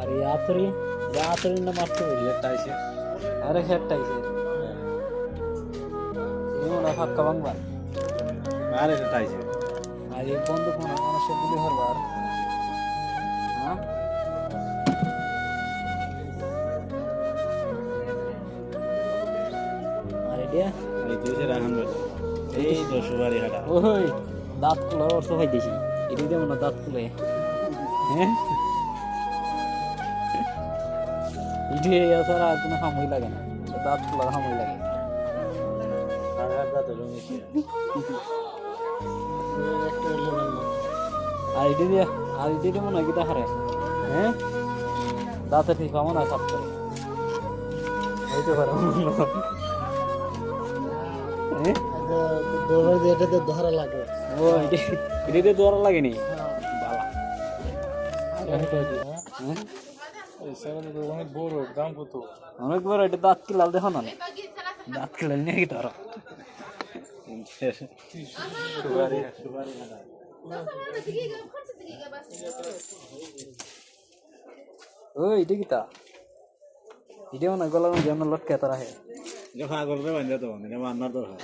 अरे रात्री ना मारते লেটাইছে अरे हेट्टाइছে এমন ফাক্কা বাংলা আরে লেটাইছে আর এই বন্ধু কোন মানুষের গুলি হরবার হ্যাঁ আর এটা এই দেশে রাহান বেটা এই দশবারি হাটা ওই দাঁত কুলার অর্থ হইতেছি এটা যেমন দাঁত কুলে হ্যাঁ ইডে ছাড়া আর কোনো হামই লাগে না দাঁত কুলার হামই লাগে সাড়ে হাত দাঁত হলো মিশে আর এটা দিয়ে মনে হয় কি দেখারে হ্যাঁ দাঁতে ঠিক পাবো না সব করে হইতে পারে হ্যাঁ দৌড় দিয়ে এটাতে ধরা লাগে ও এটা দিয়ে দৌড়া লাগেনি বালা হ্যাঁ অনেক বড় দাম কত অনেক বড় এটা দাঁত কি লাল দেখো না দাঁত কি লাল নিয়ে কি ধরো সুবারি সুবারি হাটা ওই এটা কি তা এটা মনে হয় গলার মধ্যে আমরা লটকে তারা হে যখন আগল রে বান্ধা তো মানে মান্নার দরকার